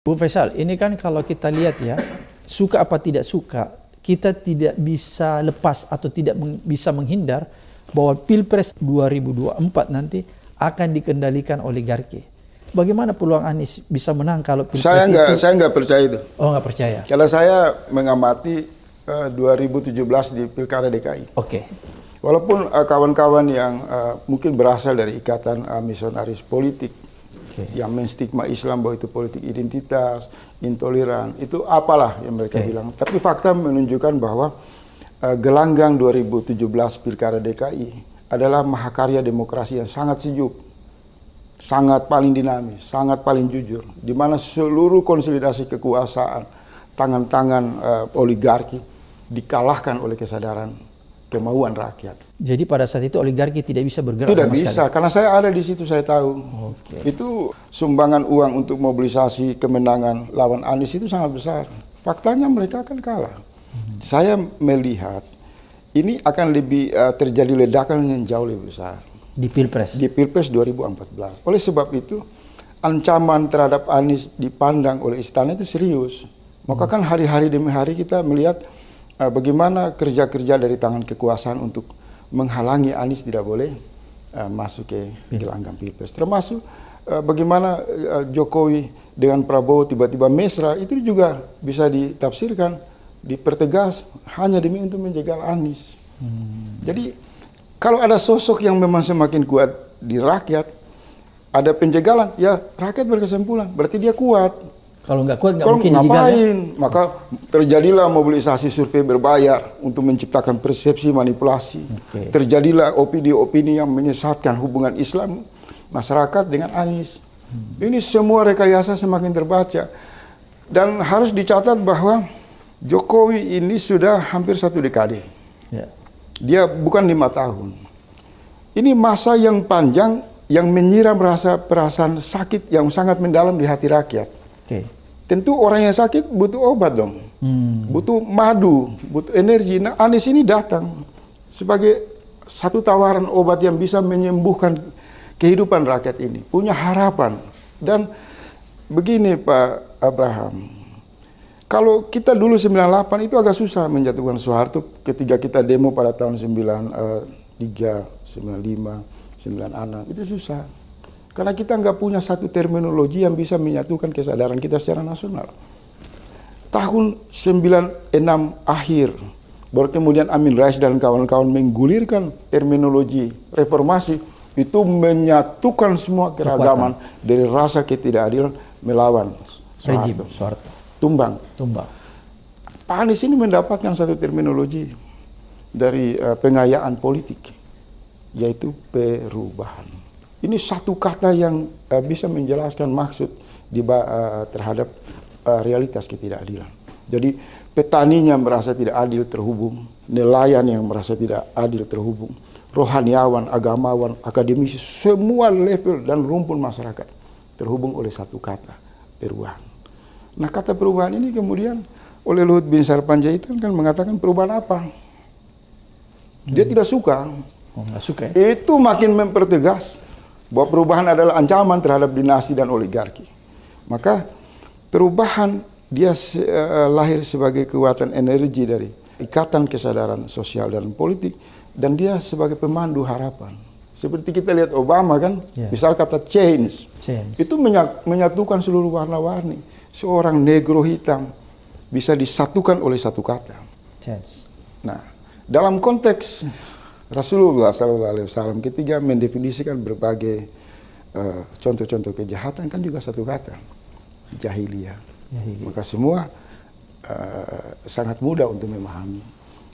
Bu Faisal, ini kan kalau kita lihat ya, suka apa tidak suka, kita tidak bisa lepas atau tidak bisa menghindar bahwa Pilpres 2024 nanti akan dikendalikan oligarki. Bagaimana peluang Anies bisa menang kalau Pilpres Saya nggak percaya itu. Oh, nggak percaya? Kalau saya mengamati 2017 di Pilkada DKI. Oke. Walaupun kawan-kawan yang mungkin berasal dari ikatan misionaris politik, yang menstigma Islam bahwa itu politik identitas, intoleran, itu apalah yang mereka bilang. Tapi fakta menunjukkan bahwa gelanggang 2017 Pilkada DKI adalah mahakarya demokrasi yang sangat sejuk, sangat paling dinamis, sangat paling jujur, di mana seluruh konsolidasi kekuasaan, tangan-tangan oligarki dikalahkan oleh kesadaran kemauan rakyat. Jadi pada saat itu oligarki tidak bisa bergerak? Tidak bisa, karena saya ada di situ, saya tahu. Itu sumbangan uang untuk mobilisasi kemenangan lawan Anies itu sangat besar. Faktanya mereka akan kalah. Saya melihat ini akan lebih terjadi ledakan yang jauh lebih besar. Di Pilpres? Di Pilpres 2014. Oleh sebab itu, ancaman terhadap Anies dipandang oleh istana itu serius. Maka kan hari-hari demi hari kita melihat bagaimana kerja-kerja dari tangan kekuasaan untuk menghalangi Anies tidak boleh masuk ke gelanggang Pilpres. Termasuk bagaimana Jokowi dengan Prabowo tiba-tiba mesra, itu juga bisa ditafsirkan, dipertegas hanya demi untuk menjegal Anies. Jadi kalau ada sosok yang memang semakin kuat di rakyat, ada penjegalan, ya rakyat berkesimpulan, berarti dia kuat. Kalau nggak kuat nggak mungkin ngapain? Maka terjadilah mobilisasi survei berbayar untuk menciptakan persepsi manipulasi. Terjadilah opini-opini yang menyesatkan hubungan Islam masyarakat dengan Anies. Ini semua rekayasa semakin terbaca. Dan harus dicatat bahwa Jokowi ini sudah hampir 1 dekade. Dia bukan 5 tahun. Ini masa yang panjang yang menyiram perasaan sakit yang sangat mendalam di hati rakyat. Tentu orang yang sakit butuh obat dong, butuh madu, butuh energi. Nah, Anies ini datang sebagai satu tawaran obat yang bisa menyembuhkan kehidupan rakyat ini, punya harapan. Dan begini Pak Abraham, kalau kita dulu 98 itu agak susah menjatuhkan Soeharto ketika kita demo pada tahun 93, 95, 96, itu susah. Karena kita nggak punya satu terminologi yang bisa menyatukan kesadaran kita secara nasional. Tahun 96 akhir, baru kemudian Amin Rais dan kawan-kawan menggulirkan terminologi reformasi, itu menyatukan semua keragaman dari rasa ketidakadilan melawan Soeharto. Tumbang. Pak Anies ini mendapatkan satu terminologi dari pengayaan politik, yaitu perubahan. Ini satu kata yang bisa menjelaskan maksud terhadap realitas ketidakadilan. Jadi petaninya merasa tidak adil terhubung, nelayan yang merasa tidak adil terhubung, rohaniawan, agamawan, akademisi, semua level dan rumpun masyarakat terhubung oleh satu kata, perubahan. Nah, kata perubahan ini kemudian oleh Luhut bin Sarpanjaitan kan mengatakan perubahan apa? Dia tidak suka. Nggak suka ya? Itu makin mempertegas bahwa perubahan adalah ancaman terhadap dinasti dan oligarki. Maka perubahan dia lahir sebagai kekuatan energi dari ikatan kesadaran sosial dan politik, dan dia sebagai pemandu harapan. Seperti kita lihat Obama kan, misal kata change. Itu menyatukan seluruh warna-warni. Seorang negro hitam bisa disatukan oleh satu kata. Nah, dalam konteks Rasulullah SAW ketika mendefinisikan berbagai contoh-contoh kejahatan kan juga satu kata, jahiliyah. Maka semua sangat mudah untuk memahami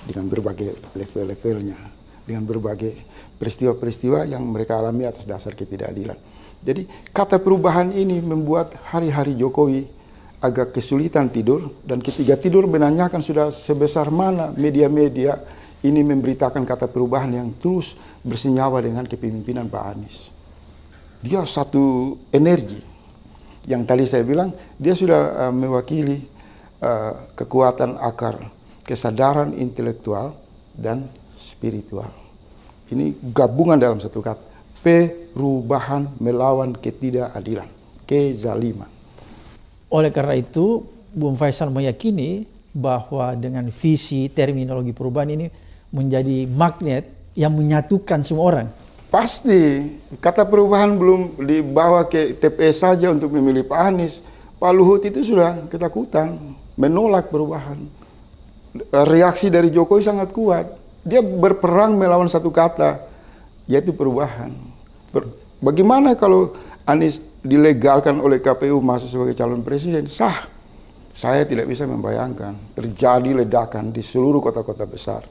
dengan berbagai level-levelnya, dengan berbagai peristiwa-peristiwa yang mereka alami atas dasar ketidakadilan. Jadi kata perubahan ini membuat hari-hari Jokowi agak kesulitan tidur, dan ketika tidur menanyakan sudah sebesar mana media-media ini memberitakan kata perubahan yang terus bersenyawa dengan kepemimpinan Pak Anies. Dia satu energi yang tadi saya bilang, dia sudah mewakili kekuatan akar kesadaran intelektual dan spiritual. Ini gabungan dalam satu kata, perubahan melawan ketidakadilan, kezaliman. Oleh karena itu, Bung Faisal meyakini bahwa dengan visi terminologi perubahan ini menjadi magnet yang menyatukan semua orang. Pasti, kata perubahan belum dibawa ke TPS saja untuk memilih Pak Anies. Pak Luhut itu sudah ketakutan, menolak perubahan. Reaksi dari Jokowi sangat kuat. Dia berperang melawan satu kata, yaitu perubahan. Bagaimana kalau Anies dilegalkan oleh KPU masuk sebagai calon presiden? Sah. Saya tidak bisa membayangkan terjadi ledakan di seluruh kota-kota besar.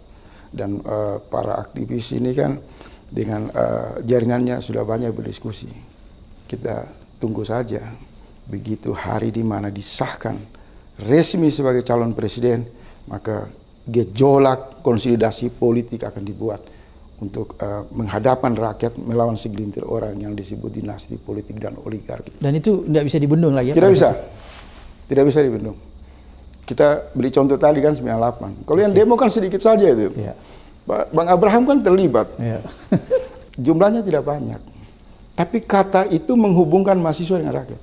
Dan para aktivis ini kan dengan jaringannya sudah banyak berdiskusi. Kita tunggu saja begitu hari di mana disahkan resmi sebagai calon presiden, maka gejolak konsolidasi politik akan dibuat untuk menghadapkan rakyat melawan segelintir orang yang disebut dinasti politik dan oligarki. Dan itu tidak bisa dibendung lagi ya? Tidak bisa. Tidak bisa dibendung. Kita beri contoh tadi kan 98. Kalau yang demo kan sedikit saja itu. Ya. Bang Abraham kan terlibat. Ya. Jumlahnya tidak banyak. Tapi kata itu menghubungkan mahasiswa dengan rakyat.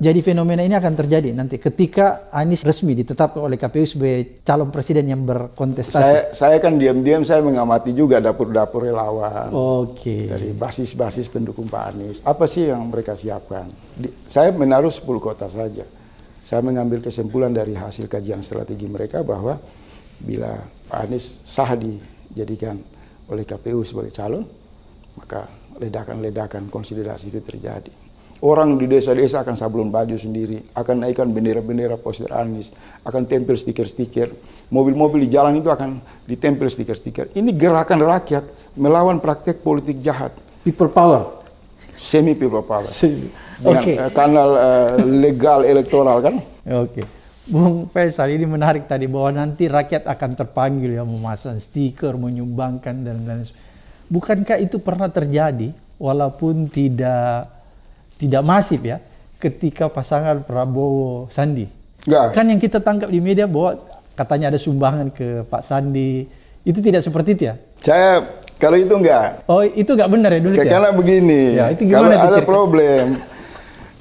Jadi fenomena ini akan terjadi nanti ketika Anies resmi ditetapkan oleh KPU sebagai calon presiden yang berkontestasi. Saya kan diam-diam saya mengamati juga dapur-dapur relawan. Oke. Dari basis-basis pendukung Pak Anies. Apa sih yang mereka siapkan? Saya menaruh 10 kota saja. Saya mengambil kesimpulan dari hasil kajian strategi mereka bahwa bila Pak Anies sah dijadikan oleh KPU sebagai calon, maka ledakan-ledakan konsolidasi itu terjadi. Orang di desa-desa akan sablon baju sendiri, akan naikkan bendera-bendera poster Anies, akan tempel stiker-stiker. Mobil-mobil di jalan itu akan ditempel stiker-stiker. Ini gerakan rakyat melawan praktek politik jahat. People power. Semi people power. Dengan kanal legal elektoral kan. Oke. Bung Faisal, ini menarik tadi bahwa nanti rakyat akan terpanggil ya memasang stiker, menyumbangkan dan lain-lain. Bukankah itu pernah terjadi walaupun tidak masif ya ketika pasangan Prabowo Sandi? Enggak. Kan yang kita tangkap di media bahwa katanya ada sumbangan ke Pak Sandi. Itu tidak seperti itu ya? Kalau itu enggak. Oh, itu enggak benar ya dulu ya? Karena begini, ya, itu kalau gimana ada problem.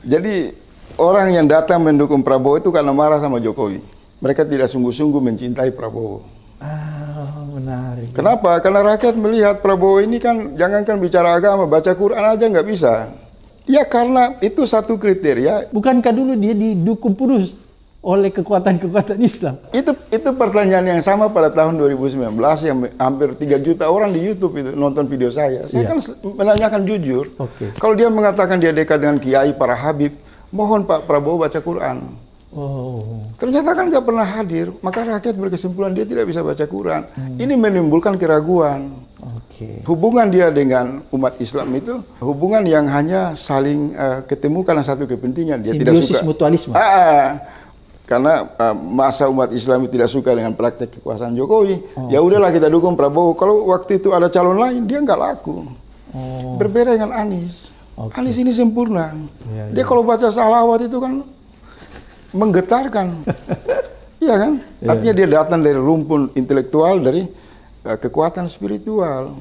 Jadi orang yang datang mendukung Prabowo itu karena marah sama Jokowi. Mereka tidak sungguh-sungguh mencintai Prabowo. Menarik. Kenapa? Karena rakyat melihat Prabowo ini kan jangankan bicara agama, baca Quran aja nggak bisa. Ya karena itu satu kriteria. Bukankah dulu dia didukung terus oleh kekuatan-kekuatan Islam? Itu pertanyaan yang sama pada tahun 2019 yang hampir 3 juta orang di YouTube itu nonton video saya. Saya kan menanyakan jujur. Kalau dia mengatakan dia dekat dengan kiai, para habib, mohon Pak Prabowo baca Quran. Ternyata kan nggak pernah hadir, maka rakyat berkesimpulan dia tidak bisa baca Quran. Ini menimbulkan keraguan. Hubungan dia dengan umat Islam itu hubungan yang hanya saling ketemu karena satu kepentingan. Dia tidak suka mutualisme. Karena masa umat Islam tidak suka dengan praktek kekuasaan Jokowi, ya udahlah kita dukung Prabowo. Kalau waktu itu ada calon lain, dia nggak laku. Berbeda dengan Anies. Anies ini sempurna. Dia kalau baca salawat itu kan menggetarkan. Iya kan? Artinya dia datang dari rumpun intelektual, dari kekuatan spiritual.